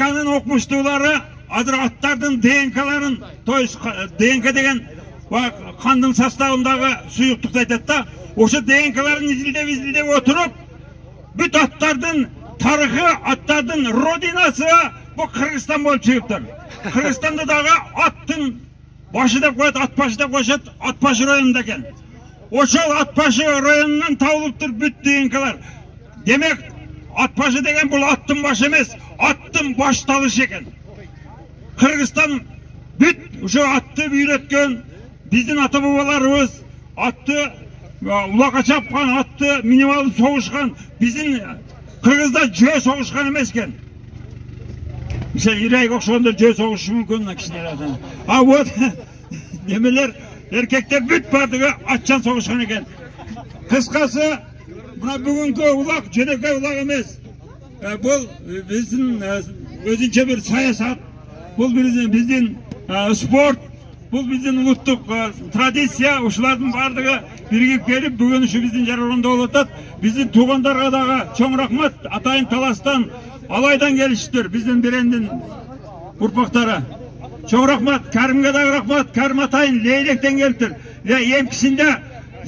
DNK'nın okmuştuğları adır attardın DNK'ların DNK degen kandın sastavındağı suyuqtukta aytadi da oşa DNK'ların izildep oturup büt attardın tarixi, attardın rodinası bu Kırgızstan bolup çıkıptır. Kırgızstanda dağı attın başı dep koyat, at başı dep koyat, at başı rayonunda eken. Oşol at başı rayonundan tavılıptır büt DNK'lar. Demek at başı degen bu attın başı emez, attın baş talışı eken. Kırgızstan büt şu attı büyüretken bizden ata babalarımız attı ulaka çapkan, attı minimal soğuşkan, bizim Kırgızda cöy soğuşkan emesken. Mesela yürek okşağında cöy soğuşu mümkün o kişilerden. Ha bu demeler erkekler büt bardığı atçan soğuşkan eken. Kıskası buna bugünkü ulak cöneke ulak emez. Bu bizim özünce bir sayasat, bu bizim sport, bu bizim uluttuk tradisiya, uşulardın bardığı birigip gelip bugün şu bizim jaralanda olutat. Bizim tuğandarga dağı çoğun rahmat atayın talastan alaydan geliştir bizim birendin urpakları. Çoğun rahmat, Karim'e dağı rahmat, Karim atayın Leylek'ten geliptir. Emkisinde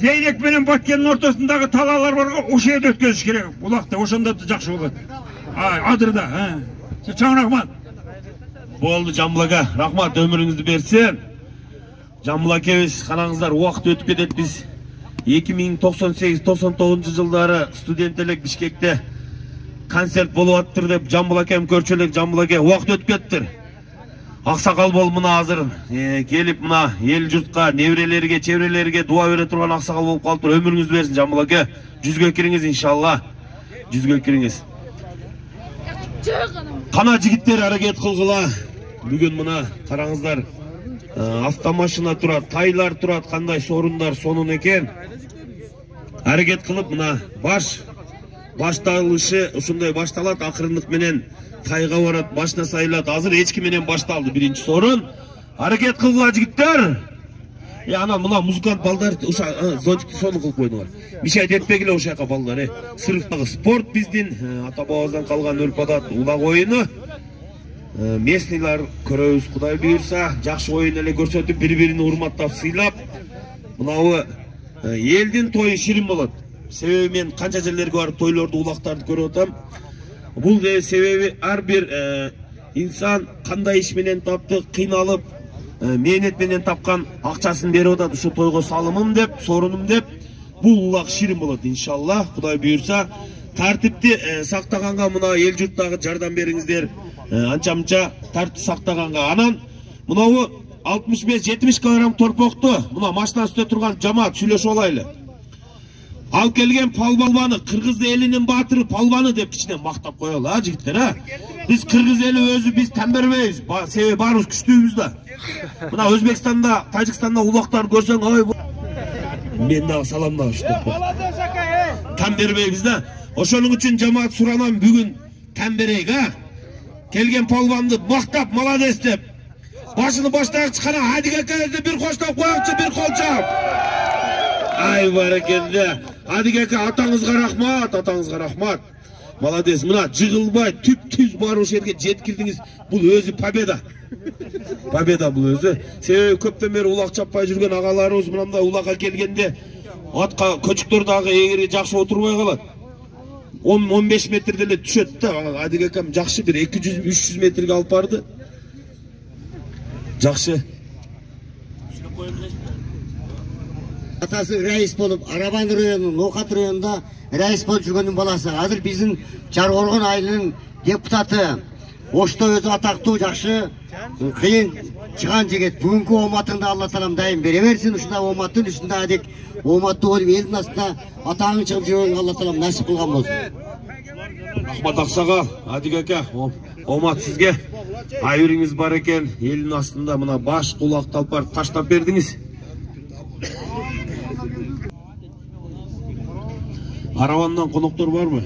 Leylek benim Batken'in ortasındağı talalar var, o şeye ötközüş gerek. Ulakta, oşanda jakşı olur. Adırda, çoğun rahmat. Boldu Jambulaka, rahmat ömürüңүздү берсин. Jambulaka biz kanаңыздар убакыт өтүп кетет biz 2098-99 жылдары студент элек Бишкекте концерт болуп аттыр деп Жамбулакем көрчү элек. Жамбулаке убакыт өтүп кеттир. Аксакал болуп мына азыр келип мына эл журтка, неберелерге, чебрелерге дуа бере турган аксакал болуп калыптыр. Ömürүңүздү берсин Жамбулаке. Жүзгө кириңиз иншалла. Жүзгө кириңиз. Кана жигиттер аракет кылгыла. Бүгүн мына караңыздар, автомашина турат, тайлар турат, кандай сорундар сонун экен. Аракет кылып мына башталышы ушундай башталат, акырындык менен тайга барат, башына сайылат. Азыр эчки менен башталды биринчи сорун. Аракет кылгыла жигиттер. Анан мына музыкант балдар зонтикти сонун кылып койдуңар. Мишайт этпегиле ошол жака балдар. Сырыктагы спорт биздин ата бабабыздан калган өрп-адат улак оюну. Местнийлар көрөбүз, Кудай буйрса, жакшы оюн эле көрсөтүп, бири-бирини урматтап, сыйлап, мынабы элдин тою ширин болот. Себеби мен канча жерлерге барып тойлорду, улактарды көрүп атам. Бул себеби ар бир инсан кандай иш менен тапты, кыйналып, мээнет менен тапкан акчасын берип атат, ушу тойго салымым деп, сорунум деп. Бул улак ширин болот иншалла, Кудай буйрса. Тартипти сактаганга мына эл журттагы жардам бериңиздер. Анча-мынча тартип сактаганга. Анан мынабу 65-70 килограмм торпокту мына машина үстүндө турган жамаат сүйлөшүп алайлы. Ал келген палбаны, кыргыз элинин баатыры палбаны деп кичине мактап коелу, жигиттер, Биз кыргыз эли өзү биз тандырбайбыз, себеби баарыбыз күчтүүбүз да. Мына Өзбекстанда, Тажикстанда улактарды көрсөң, ой, мен дагы саламдап уштуп. Тандырбайбыз да. Ошонун үчүн жамаат суранам бүгүн тандырайык, Келген палбанды мактап, молодец деп. Башыны баштагы чыкана Адик акаңызды бир коштоп коюңчу, бир колчоп. Ай баракелде. Адик ака, атаңызга рахмат, Молодец. Мына жыгылбай, түп-түз бар ошол жерге жеткирдиңиз. Бул өзү победа. Победа бул өзү. Себеби көптөн бери улак чаппай жүргөн агаларыбыз мындай улакка келгенде атка көчүктөр дагы эгери жакшы отурбай калат. 10-15 метрде эле түшөт да. Адик акам жакшы бир 200-300 метрге алып барды. Жакшы. Атасы рәис болуп, Арабан районунун, Ноокат районунда рәис болуп жүргөндүн баласы. Азыр биздин Жаргоргон айылынын депутаты. Ошто өзү атактуу, жакшы, кыйын чыган жигит. Бүгүнкү ооматыңды Алла таалам дайым бере берсин. Ушундай ооматтын үстүндө Адик ооматтуу болуп элдин астында атаңы чыгып жүргөнгө Алла таалам насип кылган болсун. Рахмат аксагал, Адик ака, оомат сизге. Айырыңыз бар экен, элдин астында мына баш кулак талпар таштап бердиңиз. Аравандан коноктор барбы?